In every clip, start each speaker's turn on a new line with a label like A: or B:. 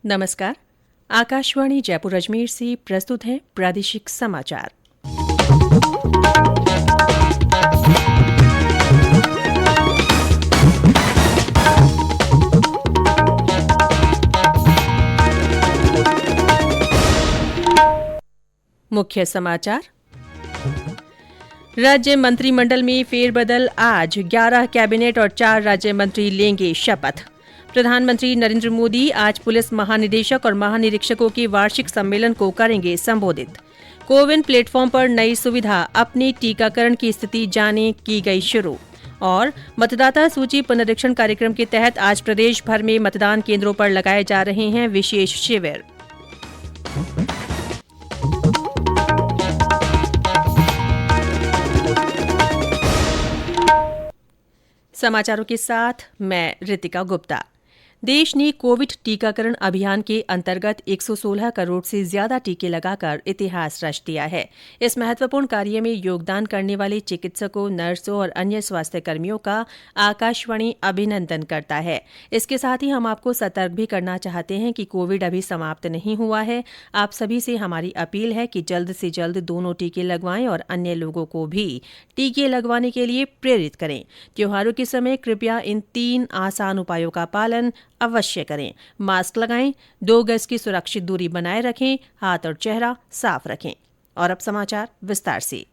A: नमस्कार। आकाशवाणी जयपुर अजमेर से प्रस्तुत है प्रादेशिक समाचार। मुख्य समाचार। राज्य मंत्रिमंडल में फेरबदल आज 11 कैबिनेट और 4 राज्य मंत्री लेंगे शपथ। प्रधानमंत्री नरेंद्र मोदी आज पुलिस महानिदेशक और महानिरीक्षकों के वार्षिक सम्मेलन को करेंगे संबोधित। कोविन प्लेटफॉर्म पर नई सुविधा अपने टीकाकरण की स्थिति जाने की गई शुरू। और मतदाता सूची पुनरीक्षण कार्यक्रम के तहत आज प्रदेश भर में मतदान केंद्रों पर लगाए जा रहे हैं विशेष शिविर। समाचारों के साथ मैं ऋतिका गुप्ता। देश ने कोविड टीकाकरण अभियान के अंतर्गत 116 करोड़ से ज्यादा टीके लगाकर इतिहास रच दिया है। इस महत्वपूर्ण कार्य में योगदान करने वाले चिकित्सकों, नर्सों और अन्य स्वास्थ्य कर्मियों का आकाशवाणी अभिनंदन करता है। इसके साथ ही हम आपको सतर्क भी करना चाहते हैं कि कोविड अभी समाप्त नहीं हुआ है। आप सभी से हमारी अपील है कि जल्द से जल्द दोनों टीके लगवाएं और अन्य लोगों को भी टीके लगवाने के लिए प्रेरित करें। त्योहारों के समय कृपया इन 3 आसान उपायों का पालन अवश्य करें। मास्क लगाएं, 2 गज की सुरक्षित दूरी बनाए रखें, हाथ और चेहरा साफ रखें। और अब समाचार विस्तार से।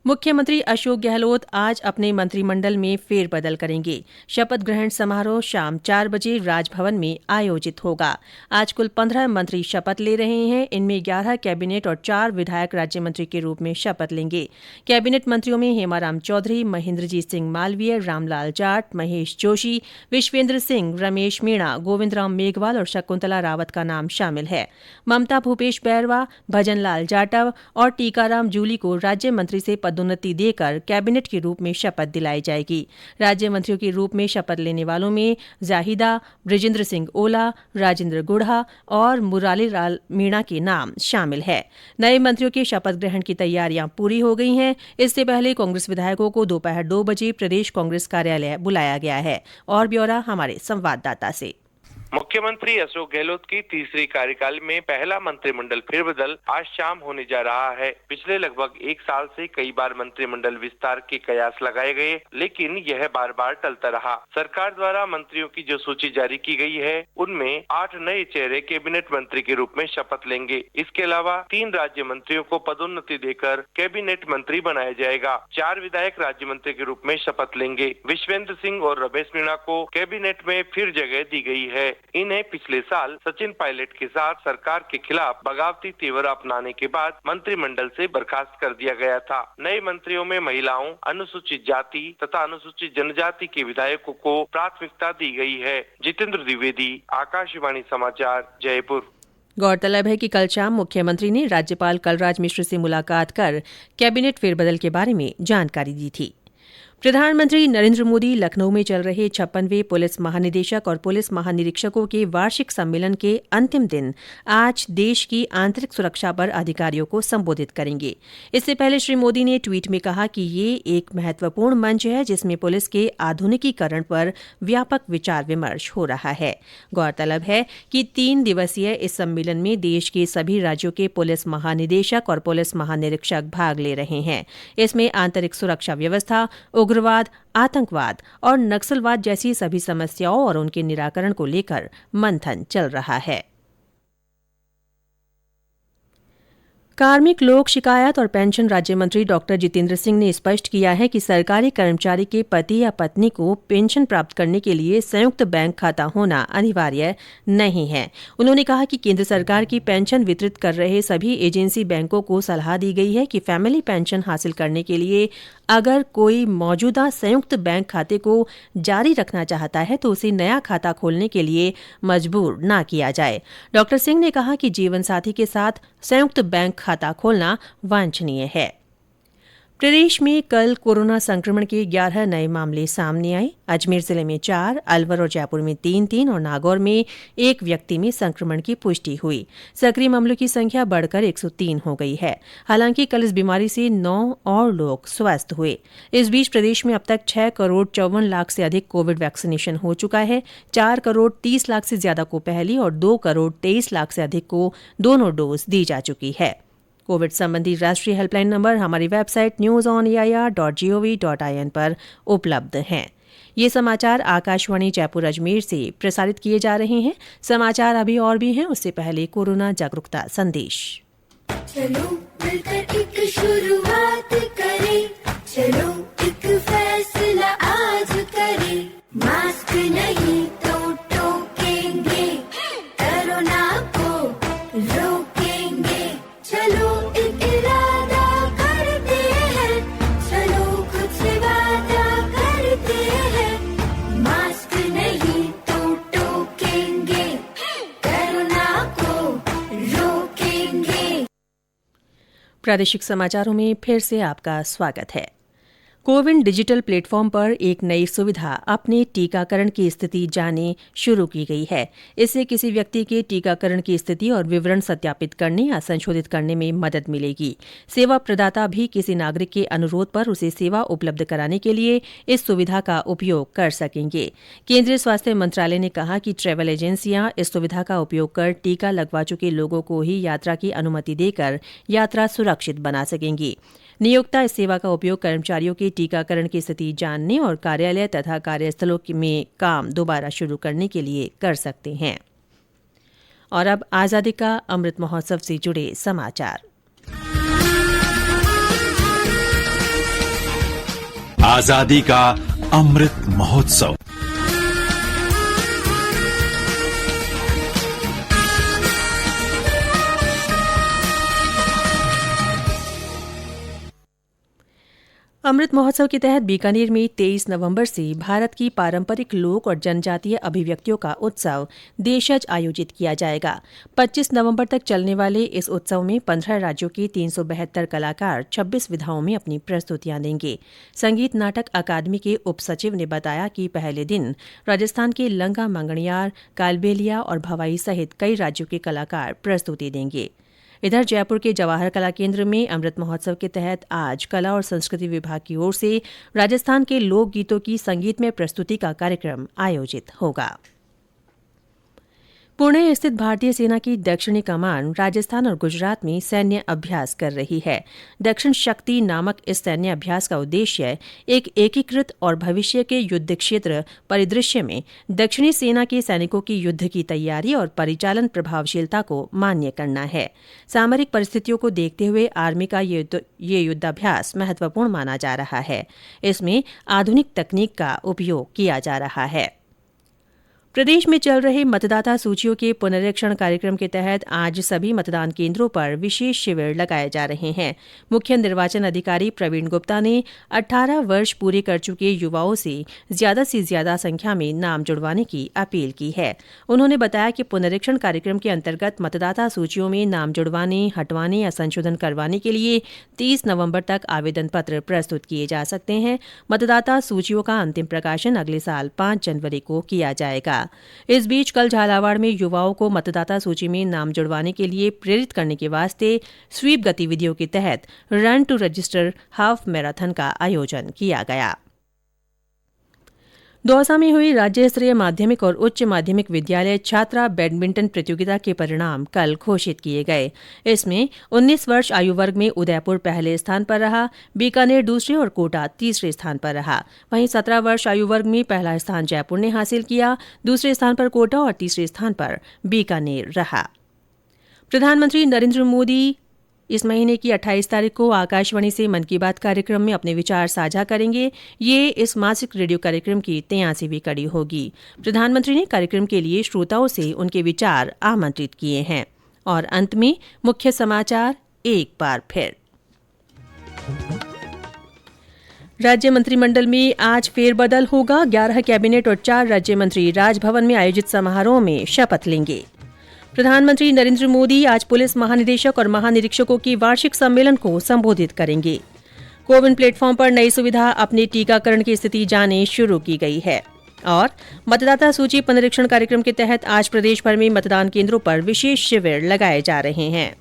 A: मुख्यमंत्री अशोक गहलोत आज अपने मंत्रिमंडल में फेरबदल करेंगे। शपथ ग्रहण समारोह शाम 4 बजे राजभवन में आयोजित होगा। आज कुल 15 मंत्री शपथ ले रहे हैं। इनमें 11 कैबिनेट और 4 विधायक राज्य मंत्री के रूप में शपथ लेंगे। कैबिनेट मंत्रियों में हेमाराम चौधरी, महेंद्रजीत सिंह मालवीय, रामलाल जाट, महेश जोशी, विश्वेंद्र सिंह, रमेश मीणा, गोविंदराम मेघवाल और शकुंतला रावत का नाम शामिल है। ममता भूपेश बैरवा, भजन लाल जाटव और टीकाराम जूली को राज्य मंत्री से पदोन्नति देकर कैबिनेट के रूप में शपथ दिलाई जाएगी। राज्य मंत्रियों के रूप में शपथ लेने वालों में जाहिदा, बृजेंद्र सिंह ओला, राजेंद्र गुढ़ा और मुरारी लाल मीणा के नाम शामिल है। नए मंत्रियों के शपथ ग्रहण की तैयारियां पूरी हो गई हैं। इससे पहले कांग्रेस विधायकों को दोपहर 2 बजे प्रदेश कांग्रेस कार्यालय बुलाया गया है। और ब्यौरा हमारे संवाददाता से।
B: मुख्यमंत्री अशोक गहलोत की तीसरी कार्यकाल में पहला मंत्रिमंडल फेरबदल आज शाम होने जा रहा है। पिछले लगभग 1 साल से कई बार मंत्रिमंडल विस्तार के कयास लगाए गए, लेकिन यह बार बार टलता रहा। सरकार द्वारा मंत्रियों की जो सूची जारी की गई है, उनमें 8 नए चेहरे कैबिनेट मंत्री के रूप में शपथ लेंगे। इसके अलावा 3 राज्य मंत्रियों को पदोन्नति देकर कैबिनेट मंत्री बनाया जाएगा। 4 विधायक राज्य मंत्री के रूप में शपथ लेंगे। विश्वेंद्र सिंह और रमेश मीणा को कैबिनेट में फिर जगह दी गई है। इन्हें पिछले साल सचिन पायलट के साथ सरकार के खिलाफ बगावती तेवर अपनाने के बाद मंत्रिमंडल से बर्खास्त कर दिया गया था। नए मंत्रियों में महिलाओं, अनुसूचित जाति तथा अनुसूचित जनजाति के विधायकों को प्राथमिकता दी गई है। जितेंद्र द्विवेदी, आकाशवाणी समाचार, जयपुर।
A: गौरतलब है कि कल शाम मुख्यमंत्री ने राज्यपाल कलराज मिश्र से मुलाकात कर कैबिनेट फेरबदल के बारे में जानकारी दी थी। प्रधानमंत्री नरेंद्र मोदी लखनऊ में चल रहे 56वें पुलिस महानिदेशक और पुलिस महानिरीक्षकों के वार्षिक सम्मेलन के अंतिम दिन आज देश की आंतरिक सुरक्षा पर अधिकारियों को संबोधित करेंगे। इससे पहले श्री मोदी ने ट्वीट में कहा कि ये एक महत्वपूर्ण मंच है जिसमें पुलिस के आधुनिकीकरण पर व्यापक विचार विमर्श हो रहा है। गौरतलब है कि 3 दिवसीय इस सम्मेलन में देश के सभी राज्यों के पुलिस महानिदेशक और पुलिस महानिरीक्षक भाग ले रहे हैं। इसमें आंतरिक सुरक्षा व्यवस्था, उग्रवाद, आतंकवाद और नक्सलवाद जैसी सभी समस्याओं और उनके निराकरण को लेकर मंथन चल रहा है। कार्मिक लोक शिकायत और पेंशन राज्य मंत्री डॉक्टर जितेंद्र सिंह ने स्पष्ट किया है कि सरकारी कर्मचारी के पति या पत्नी को पेंशन प्राप्त करने के लिए संयुक्त बैंक खाता होना अनिवार्य नहीं है। उन्होंने कहा कि केंद्र सरकार की पेंशन वितरित कर रहे सभी एजेंसी बैंकों को सलाह दी गई है कि फैमिली पेंशन हासिल करने के लिए अगर कोई मौजूदा संयुक्त बैंक खाते को जारी रखना चाहता है तो उसे नया खाता खोलने के लिए मजबूर न किया जाए। डॉक्टर सिंह ने कहा कि जीवन साथी के साथ संयुक्त बैंक खाता खोलना वांछनीय है। प्रदेश में कल कोरोना संक्रमण के 11 नए मामले सामने आए। अजमेर जिले में 4, अलवर और जयपुर में 3 और नागौर में 1 व्यक्ति में संक्रमण की पुष्टि हुई। सक्रिय मामलों की संख्या बढ़कर 103 हो गई है। हालांकि कल इस बीमारी से 9 और लोग स्वस्थ हुए। इस बीच प्रदेश में अब तक 6 करोड़ 54 लाख से अधिक कोविड वैक्सीनेशन हो चुका है। 4 करोड़ 30 लाख से ज्यादा को पहली और 2 करोड़ 23 लाख से अधिक को दोनों डोज दी जा चुकी है। कोविड संबंधी राष्ट्रीय हेल्पलाइन नंबर हमारी वेबसाइट newsonair.gov.in पर उपलब्ध हैं। ये समाचार आकाशवाणी जयपुर अजमेर से प्रसारित किए जा रहे हैं। समाचार अभी और भी हैं, उससे पहले कोरोना जागरूकता संदेश।
C: चलो मिलकर एक शुरुआत करें, चलो एक फैसला आज करें, मास्क नहीं तो टोकेंगे, कोरोना को रोकेंगे, चलो एक इरादा करते हैं, चलो खुद से वादा करते हैं, मास्क नहीं तो टोकेंगे, कोरोना को रोकेंगे।
A: प्रादेशिक समाचारों में फिर से आपका स्वागत है। कोविन डिजिटल प्लेटफॉर्म पर एक नई सुविधा अपने टीकाकरण की स्थिति जाने शुरू की गई है। इससे किसी व्यक्ति के टीकाकरण की स्थिति और विवरण सत्यापित करने या संशोधित करने में मदद मिलेगी। सेवा प्रदाता भी किसी नागरिक के अनुरोध पर उसे सेवा उपलब्ध कराने के लिए इस सुविधा का उपयोग कर सकेंगे। केंद्रीय स्वास्थ्य मंत्रालय ने कहा कि ट्रैवल एजेंसियां इस सुविधा का उपयोग कर टीका लगवा चुके लोगों को ही यात्रा की अनुमति देकर यात्रा सुरक्षित बना सकेंगी। नियोक्ता इस सेवा का उपयोग कर्मचारियों के टीकाकरण की स्थिति जानने और कार्यालय तथा कार्यस्थलों में काम दोबारा शुरू करने के लिए कर सकते हैं। और अब आजादी का अमृत महोत्सव से जुड़े समाचार।
D: आजादी का अमृत महोत्सव।
A: अमृत महोत्सव के तहत बीकानेर में 23 नवंबर से भारत की पारंपरिक लोक और जनजातीय अभिव्यक्तियों का उत्सव देशज आयोजित किया जाएगा। 25 नवंबर तक चलने वाले इस उत्सव में 15 राज्यों के 372 कलाकार 26 विधाओं में अपनी प्रस्तुतियां देंगे। संगीत नाटक अकादमी के उप सचिव ने बताया कि पहले दिन राजस्थान के लंगा मंगणियार, कालबेलिया और भवाई सहित कई राज्यों के कलाकार प्रस्तुति देंगे। इधर जयपुर के जवाहर कला केंद्र में अमृत महोत्सव के तहत आज कला और संस्कृति विभाग की ओर से राजस्थान के लोक गीतों की संगीतमय प्रस्तुति का कार्यक्रम आयोजित होगा। पुणे स्थित भारतीय सेना की दक्षिणी कमान राजस्थान और गुजरात में सैन्य अभ्यास कर रही है। दक्षिण शक्ति नामक इस सैन्य अभ्यास का उद्देश्य एक एकीकृत और भविष्य के युद्ध क्षेत्र परिदृश्य में दक्षिणी सेना के सैनिकों की युद्ध की तैयारी और परिचालन प्रभावशीलता को मान्य करना है। सामरिक परिस्थितियों को देखते हुए आर्मी का ये युद्धाभ्यास महत्वपूर्ण माना जा रहा है। इसमें आधुनिक तकनीक का उपयोग किया जा रहा है। प्रदेश में चल रहे मतदाता सूचियों के पुनरीक्षण कार्यक्रम के तहत आज सभी मतदान केंद्रों पर विशेष शिविर लगाए जा रहे हैं। मुख्य निर्वाचन अधिकारी प्रवीण गुप्ता ने 18 वर्ष पूरे कर चुके युवाओं से ज्यादा संख्या में नाम जुड़वाने की अपील की है। उन्होंने बताया कि पुनरीक्षण कार्यक्रम के अंतर्गत मतदाता सूचियों में नाम जुड़वाने, हटवाने या संशोधन करवाने के लिए 30 नवंबर तक आवेदन पत्र प्रस्तुत किए जा सकते हैं। मतदाता सूचियों का अंतिम प्रकाशन अगले साल 5 जनवरी को किया जाएगा। इस बीच कल झालावाड़ में युवाओं को मतदाता सूची में नाम जुड़वाने के लिए प्रेरित करने के वास्ते स्वीप गतिविधियों के तहत run to register half marathon का आयोजन किया गया। दौसा में हुई राज्य स्तरीय माध्यमिक और उच्च माध्यमिक विद्यालय छात्रा बैडमिंटन प्रतियोगिता के परिणाम कल घोषित किए गए। इसमें 19 वर्ष आयु वर्ग में उदयपुर पहले स्थान पर रहा, बीकानेर दूसरे और कोटा तीसरे स्थान पर रहा। वहीं 17 वर्ष आयु वर्ग में पहला स्थान जयपुर ने हासिल किया, दूसरे स्थान पर कोटा और तीसरे स्थान पर बीकानेर रहा। प्रधानमंत्री नरेंद्र मोदी इस महीने की 28 तारीख को आकाशवाणी से मन की बात कार्यक्रम में अपने विचार साझा करेंगे। ये इस मासिक रेडियो कार्यक्रम की 83वीं कड़ी होगी। प्रधानमंत्री ने कार्यक्रम के लिए श्रोताओं से उनके विचार आमंत्रित किए हैं। और अंत में मुख्य समाचार एक बार फिर। राज्य मंत्रिमंडल में आज फेरबदल होगा। 11 कैबिनेट और 4 राज्य मंत्री राजभवन में आयोजित समारोह में शपथ लेंगे। प्रधानमंत्री नरेंद्र मोदी आज पुलिस महानिदेशक और महानिरीक्षकों की वार्षिक सम्मेलन को संबोधित करेंगे। कोविन प्लेटफॉर्म पर नई सुविधा अपने टीकाकरण की स्थिति जाने शुरू की गई है। और मतदाता सूची पुनरीक्षण कार्यक्रम के तहत आज प्रदेश भर में मतदान केंद्रों पर विशेष शिविर लगाए जा रहे हैं।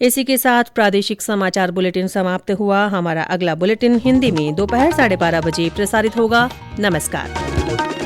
A: इसी के साथ प्रादेशिक समाचार बुलेटिन समाप्त हुआ। हमारा अगला बुलेटिन हिंदी में दोपहर 12:30 बजे प्रसारित होगा। नमस्कार।